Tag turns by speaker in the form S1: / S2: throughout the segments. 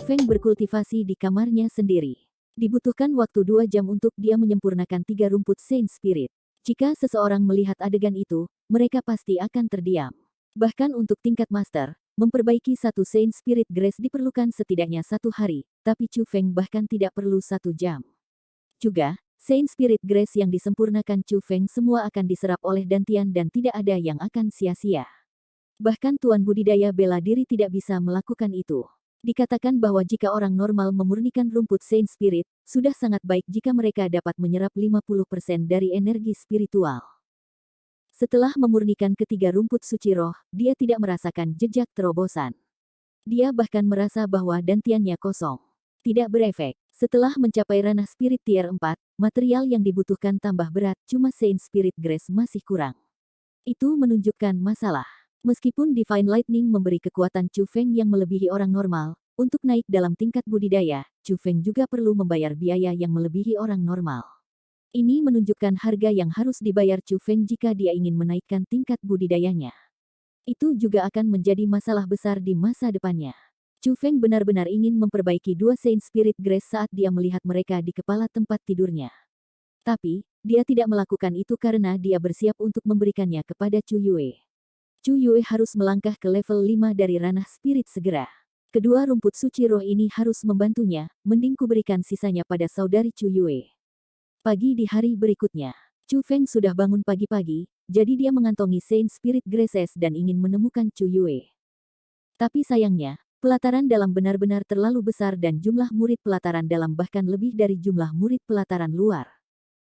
S1: Feng berkultivasi di kamarnya sendiri. Dibutuhkan waktu 2 jam untuk dia menyempurnakan 3 rumput Saint Spirit. Jika seseorang melihat adegan itu, mereka pasti akan terdiam. Bahkan untuk tingkat master, memperbaiki satu Saint Spirit Grace diperlukan setidaknya 1 hari, tapi Chu Feng bahkan tidak perlu 1 jam. Juga, Saint Spirit Grace yang disempurnakan Chu Feng semua akan diserap oleh Dantian dan tidak ada yang akan sia-sia. Bahkan Tuan Budidaya Bela Diri tidak bisa melakukan itu. Dikatakan bahwa jika orang normal memurnikan rumput Saint Spirit, sudah sangat baik jika mereka dapat menyerap 50% dari energi spiritual. Setelah memurnikan ketiga rumput suci roh, dia tidak merasakan jejak terobosan. Dia bahkan merasa bahwa dantiannya kosong. Tidak berefek. Setelah mencapai ranah spirit tier 4, material yang dibutuhkan tambah berat, cuma Saint Spirit Grace masih kurang. Itu menunjukkan masalah. Meskipun Divine Lightning memberi kekuatan Chu Feng yang melebihi orang normal, untuk naik dalam tingkat budidaya, Chu Feng juga perlu membayar biaya yang melebihi orang normal. Ini menunjukkan harga yang harus dibayar Chu Feng jika dia ingin menaikkan tingkat budidayanya. Itu juga akan menjadi masalah besar di masa depannya. Chu Feng benar-benar ingin memperbaiki 2 Saint Spirit Grace saat dia melihat mereka di kepala tempat tidurnya. Tapi, dia tidak melakukan itu karena dia bersiap untuk memberikannya kepada Chu Yue. Chu Yue harus melangkah ke level 5 dari ranah spirit segera. Kedua rumput suci roh ini harus membantunya, mending kuberikan sisanya pada saudari Chu Yue. Pagi di hari berikutnya, Chu Feng sudah bangun pagi-pagi, jadi dia mengantongi Saint Spirit Graces dan ingin menemukan Chu Yue. Tapi sayangnya, pelataran dalam benar-benar terlalu besar dan jumlah murid pelataran dalam bahkan lebih dari jumlah murid pelataran luar.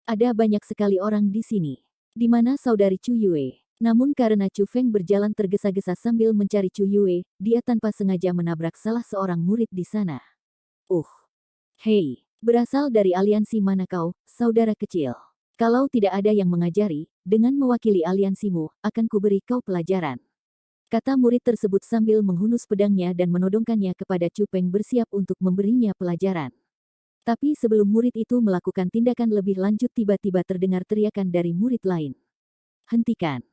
S1: Ada banyak sekali orang di sini. Di mana saudari Chu Yue? Namun karena Chu Feng berjalan tergesa-gesa sambil mencari Chu Yue, dia tanpa sengaja menabrak salah seorang murid di sana. Hei, berasal dari aliansi mana kau, saudara kecil? Kalau tidak ada yang mengajari, dengan mewakili aliansimu, akan kuberi kau pelajaran. Kata murid tersebut sambil menghunus pedangnya dan menodongkannya kepada Chu Feng bersiap untuk memberinya pelajaran. Tapi sebelum murid itu melakukan tindakan lebih lanjut tiba-tiba terdengar teriakan dari murid lain. Hentikan.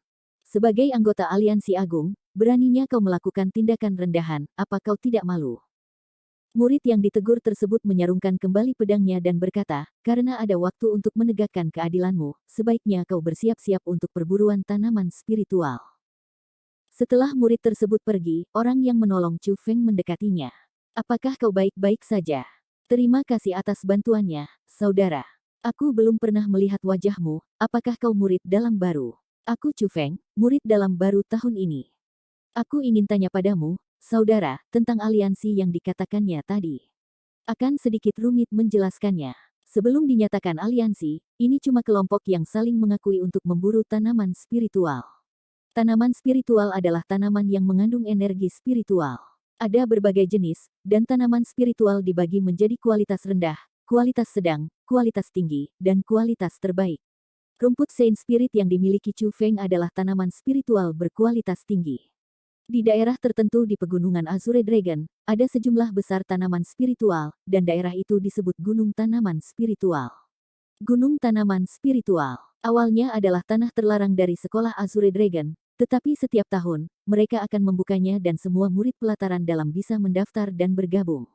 S1: Sebagai anggota aliansi agung, beraninya kau melakukan tindakan rendahan, apa kau tidak malu? Murid yang ditegur tersebut menyarungkan kembali pedangnya dan berkata, karena ada waktu untuk menegakkan keadilanmu, sebaiknya kau bersiap-siap untuk perburuan tanaman spiritual. Setelah murid tersebut pergi, orang yang menolong Chu Feng mendekatinya. Apakah kau baik-baik saja? Terima kasih atas bantuannya, saudara. Aku belum pernah melihat wajahmu, apakah kau murid dalam baru? Aku Chu Feng, murid dalam baru tahun ini. Aku ingin tanya padamu, saudara, tentang aliansi yang dikatakannya tadi. Akan sedikit rumit menjelaskannya. Sebelum dinyatakan aliansi, ini cuma kelompok yang saling mengakui untuk memburu tanaman spiritual. Tanaman spiritual adalah tanaman yang mengandung energi spiritual. Ada berbagai jenis, dan tanaman spiritual dibagi menjadi kualitas rendah, kualitas sedang, kualitas tinggi, dan kualitas terbaik. Rumput Saint Spirit yang dimiliki Chu Feng adalah tanaman spiritual berkualitas tinggi. Di daerah tertentu di pegunungan Azure Dragon, ada sejumlah besar tanaman spiritual, dan daerah itu disebut Gunung Tanaman Spiritual. Gunung Tanaman Spiritual awalnya adalah tanah terlarang dari sekolah Azure Dragon, tetapi setiap tahun, mereka akan membukanya dan semua murid pelataran dalam bisa mendaftar dan bergabung.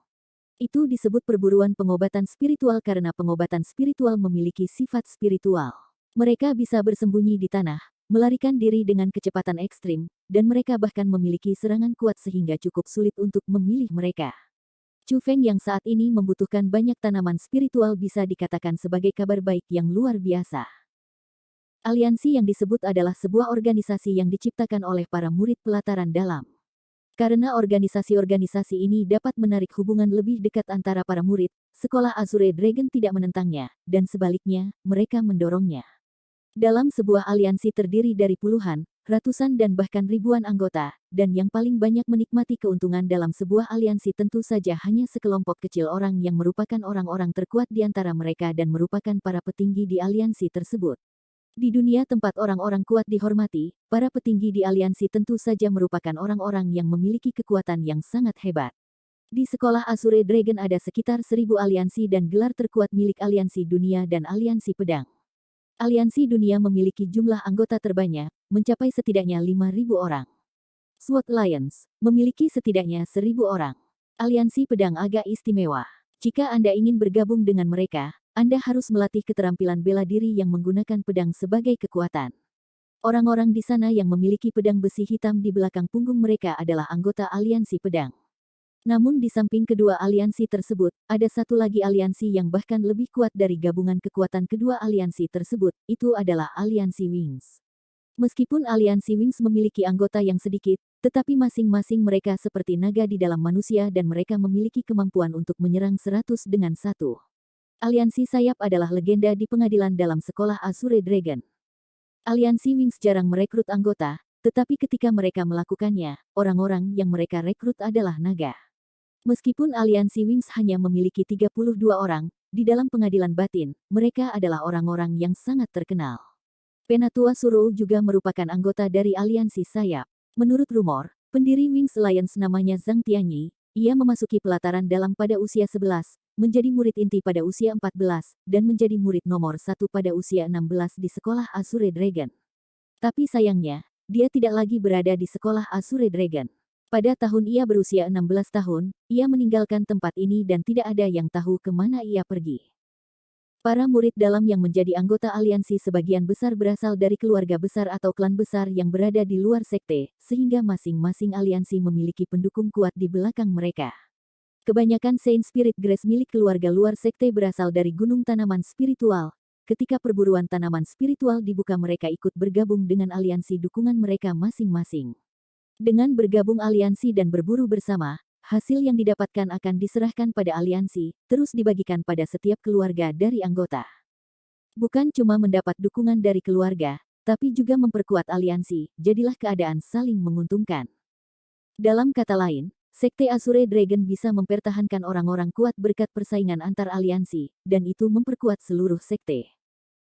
S1: Itu disebut perburuan pengobatan spiritual karena pengobatan spiritual memiliki sifat spiritual. Mereka bisa bersembunyi di tanah, melarikan diri dengan kecepatan ekstrim, dan mereka bahkan memiliki serangan kuat sehingga cukup sulit untuk memilih mereka. Chu Feng yang saat ini membutuhkan banyak tanaman spiritual bisa dikatakan sebagai kabar baik yang luar biasa. Aliansi yang disebut adalah sebuah organisasi yang diciptakan oleh para murid pelataran dalam. Karena organisasi-organisasi ini dapat menarik hubungan lebih dekat antara para murid, sekolah Azure Dragon tidak menentangnya, dan sebaliknya, mereka mendorongnya. Dalam sebuah aliansi terdiri dari puluhan, ratusan dan bahkan ribuan anggota, dan yang paling banyak menikmati keuntungan dalam sebuah aliansi tentu saja hanya sekelompok kecil orang yang merupakan orang-orang terkuat di antara mereka dan merupakan para petinggi di aliansi tersebut. Di dunia tempat orang-orang kuat dihormati, para petinggi di aliansi tentu saja merupakan orang-orang yang memiliki kekuatan yang sangat hebat. Di sekolah Azure Dragon ada sekitar 1000 aliansi dan gelar terkuat milik aliansi dunia dan aliansi pedang. Aliansi dunia memiliki jumlah anggota terbanyak, mencapai setidaknya 5.000 orang. SWOT Alliance memiliki setidaknya 1.000 orang. Aliansi Pedang agak istimewa. Jika Anda ingin bergabung dengan mereka, Anda harus melatih keterampilan bela diri yang menggunakan pedang sebagai kekuatan. Orang-orang di sana yang memiliki pedang besi hitam di belakang punggung mereka adalah anggota aliansi pedang. Namun di samping kedua aliansi tersebut, ada satu lagi aliansi yang bahkan lebih kuat dari gabungan kekuatan kedua aliansi tersebut, itu adalah aliansi Wings. Meskipun aliansi Wings memiliki anggota yang sedikit, tetapi masing-masing mereka seperti naga di dalam manusia dan mereka memiliki kemampuan untuk menyerang 100 dengan satu. Aliansi sayap adalah legenda di pengadilan dalam sekolah Azure Dragon. Aliansi Wings jarang merekrut anggota, tetapi ketika mereka melakukannya, orang-orang yang mereka rekrut adalah naga. Meskipun aliansi Wings hanya memiliki 32 orang, di dalam pengadilan batin, mereka adalah orang-orang yang sangat terkenal. Penatua Surou juga merupakan anggota dari aliansi sayap. Menurut rumor, pendiri Wings Alliance namanya Zhang Tianyi, ia memasuki pelataran dalam pada usia 11, menjadi murid inti pada usia 14, dan menjadi murid nomor 1 pada usia 16 di sekolah Azure Dragon. Tapi sayangnya, dia tidak lagi berada di sekolah Azure Dragon. Pada tahun ia berusia 16 tahun, ia meninggalkan tempat ini dan tidak ada yang tahu kemana ia pergi. Para murid dalam yang menjadi anggota aliansi sebagian besar berasal dari keluarga besar atau klan besar yang berada di luar sekte, sehingga masing-masing aliansi memiliki pendukung kuat di belakang mereka. Kebanyakan Saint Spirit Grace milik keluarga luar sekte berasal dari gunung tanaman spiritual. Ketika perburuan tanaman spiritual dibuka mereka ikut bergabung dengan aliansi dukungan mereka masing-masing. Dengan bergabung aliansi dan berburu bersama, hasil yang didapatkan akan diserahkan pada aliansi, terus dibagikan pada setiap keluarga dari anggota. Bukan cuma mendapat dukungan dari keluarga, tapi juga memperkuat aliansi, jadilah keadaan saling menguntungkan. Dalam kata lain, Sekte Azure Dragon bisa mempertahankan orang-orang kuat berkat persaingan antar aliansi, dan itu memperkuat seluruh sekte.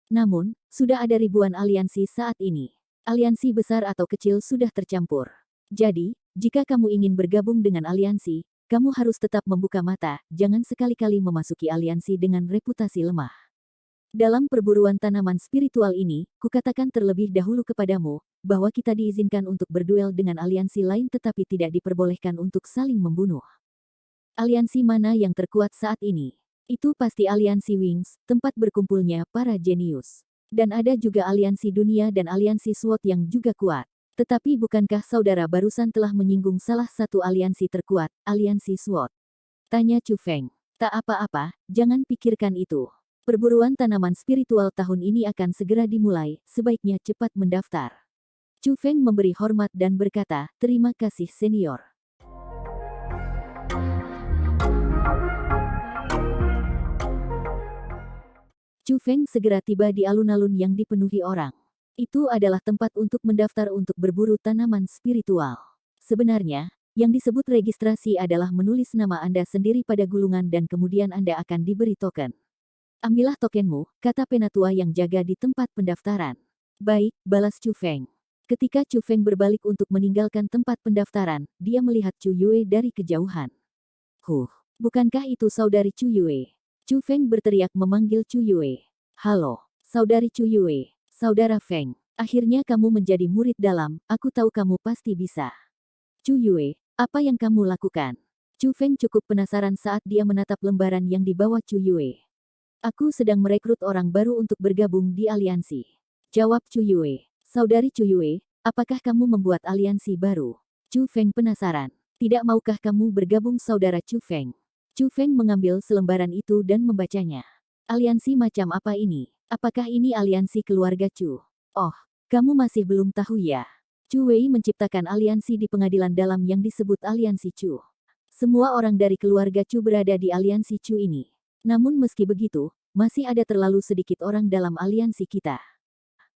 S1: Namun, sudah ada ribuan aliansi saat ini. Aliansi besar atau kecil sudah tercampur. Jadi, jika kamu ingin bergabung dengan aliansi, kamu harus tetap membuka mata, jangan sekali-kali memasuki aliansi dengan reputasi lemah. Dalam perburuan tanaman spiritual ini, kukatakan terlebih dahulu kepadamu, bahwa kita diizinkan untuk berduel dengan aliansi lain tetapi tidak diperbolehkan untuk saling membunuh. Aliansi mana yang terkuat saat ini? Itu pasti aliansi Wings, tempat berkumpulnya para jenius. Dan ada juga aliansi dunia dan aliansi SWOT yang juga kuat. Tetapi bukankah saudara barusan telah menyinggung salah satu aliansi terkuat, aliansi SWOT? Tanya Chu Feng. Tak apa-apa, jangan pikirkan itu. Perburuan tanaman spiritual tahun ini akan segera dimulai, sebaiknya cepat mendaftar. Chu Feng memberi hormat dan berkata, terima kasih senior. Chu Feng segera tiba di alun-alun yang dipenuhi orang. Itu adalah tempat untuk mendaftar untuk berburu tanaman spiritual. Sebenarnya, yang disebut registrasi adalah menulis nama Anda sendiri pada gulungan dan kemudian Anda akan diberi token. Ambillah tokenmu, kata penatua yang jaga di tempat pendaftaran. Baik, balas Chu Feng. Ketika Chu Feng berbalik untuk meninggalkan tempat pendaftaran, dia melihat Chu Yue dari kejauhan. Bukankah itu saudari Chu Yue? Chu Feng berteriak memanggil Chu Yue. Halo, saudari Chu Yue. Saudara Feng, akhirnya kamu menjadi murid dalam, aku tahu kamu pasti bisa. Chu Yue, apa yang kamu lakukan? Chu Feng cukup penasaran saat dia menatap lembaran yang dibawa Chu Yue. Aku sedang merekrut orang baru untuk bergabung di aliansi. Jawab Chu Yue. Saudari Chu Yue, apakah kamu membuat aliansi baru? Chu Feng penasaran. Tidak maukah kamu bergabung saudara Chu Feng? Chu Feng mengambil selembaran itu dan membacanya. Aliansi macam apa ini? Apakah ini aliansi keluarga Chu? Oh, kamu masih belum tahu ya? Chu Wei menciptakan aliansi di pengadilan dalam yang disebut aliansi Chu. Semua orang dari keluarga Chu berada di aliansi Chu ini. Namun meski begitu, masih ada terlalu sedikit orang dalam aliansi kita.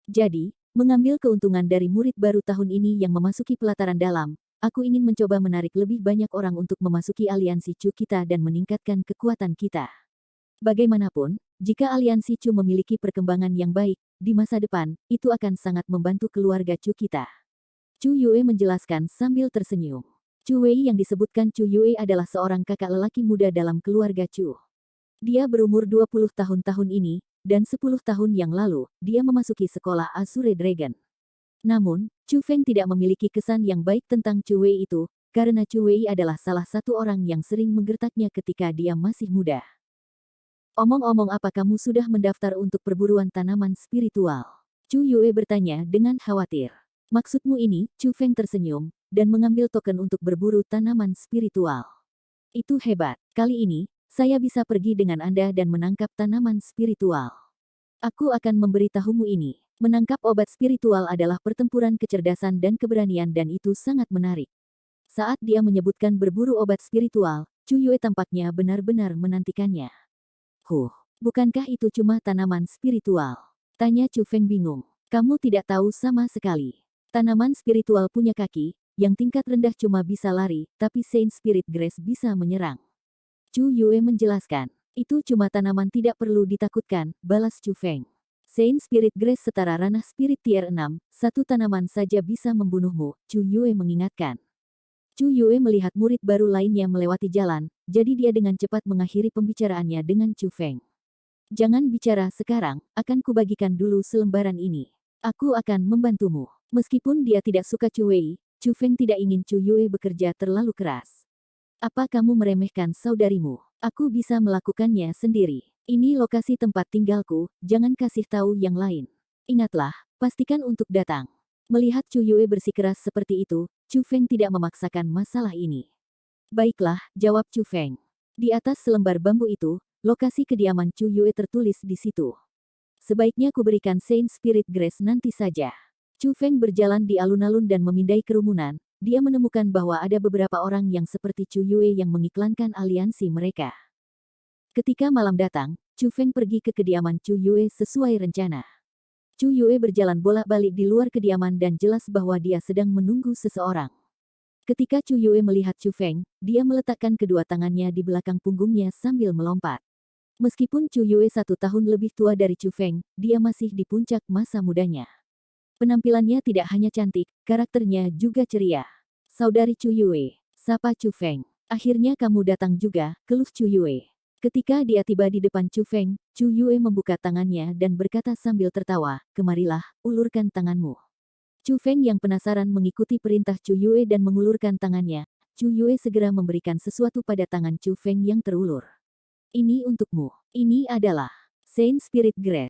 S1: Jadi, mengambil keuntungan dari murid baru tahun ini yang memasuki pelataran dalam, aku ingin mencoba menarik lebih banyak orang untuk memasuki aliansi Chu kita dan meningkatkan kekuatan kita. Bagaimanapun, jika aliansi Chu memiliki perkembangan yang baik, di masa depan, itu akan sangat membantu keluarga Chu kita. Chu Yue menjelaskan sambil tersenyum. Chu Wei yang disebutkan Chu Yue adalah seorang kakak lelaki muda dalam keluarga Chu. Dia berumur 20 tahun ini, dan 10 tahun yang lalu, dia memasuki sekolah Azure Dragon. Namun, Chu Feng tidak memiliki kesan yang baik tentang Chu Wei itu, karena Chu Wei adalah salah satu orang yang sering menggertaknya ketika dia masih muda. Omong-omong, apa kamu sudah mendaftar untuk perburuan tanaman spiritual? Chu Yue bertanya dengan khawatir. Maksudmu ini? Chu Feng tersenyum, dan mengambil token untuk berburu tanaman spiritual. Itu hebat. Kali ini, saya bisa pergi dengan Anda dan menangkap tanaman spiritual. Aku akan memberitahumu ini. Menangkap obat spiritual adalah pertempuran kecerdasan dan keberanian dan itu sangat menarik. Saat dia menyebutkan berburu obat spiritual, Chu Yue tampaknya benar-benar menantikannya. Bukankah itu cuma tanaman spiritual? Tanya Chu Feng bingung. Kamu tidak tahu sama sekali. Tanaman spiritual punya kaki, yang tingkat rendah cuma bisa lari, tapi Saint Spirit Grass bisa menyerang. Chu Yue menjelaskan. Itu cuma tanaman, tidak perlu ditakutkan, balas Chu Feng. Saint Spirit Grass setara ranah spirit tier 6, satu tanaman saja bisa membunuhmu, Chu Yue mengingatkan. Chu Yue melihat murid baru lainnya melewati jalan, jadi dia dengan cepat mengakhiri pembicaraannya dengan Chu Feng. Jangan bicara sekarang, akan kubagikan dulu selembaran ini. Aku akan membantumu. Meskipun dia tidak suka Chu Wei, Chu Feng tidak ingin Chu Yue bekerja terlalu keras. Apa kamu meremehkan saudarimu? Aku bisa melakukannya sendiri. Ini lokasi tempat tinggalku, jangan kasih tahu yang lain. Ingatlah, pastikan untuk datang. Melihat Chu Yue bersikeras seperti itu, Chu Feng tidak memaksakan masalah ini. Baiklah, jawab Chu Feng. Di atas selembar bambu itu, lokasi kediaman Chu Yue tertulis di situ. Sebaiknya kuberikan Saint Spirit Grace nanti saja. Chu Feng berjalan di alun-alun dan memindai kerumunan. Dia menemukan bahwa ada beberapa orang yang seperti Chu Yue yang mengiklankan aliansi mereka. Ketika malam datang, Chu Feng pergi ke kediaman Chu Yue sesuai rencana. Chu Yue berjalan bolak-balik di luar kediaman dan jelas bahwa dia sedang menunggu seseorang. Ketika Chu Yue melihat Chu Feng, dia meletakkan kedua tangannya di belakang punggungnya sambil melompat. Meskipun Chu Yue 1 tahun lebih tua dari Chu Feng, dia masih di puncak masa mudanya. Penampilannya tidak hanya cantik, karakternya juga ceria. Saudari Chu Yue, sapa Chu Feng. Akhirnya kamu datang juga, keluh Chu Yue. Ketika dia tiba di depan Chu Feng, Chu Yue membuka tangannya dan berkata sambil tertawa, kemarilah, ulurkan tanganmu. Chu Feng yang penasaran mengikuti perintah Chu Yue dan mengulurkan tangannya. Chu Yue segera memberikan sesuatu pada tangan Chu Feng yang terulur. Ini untukmu. Ini adalah Saint Spirit Grace.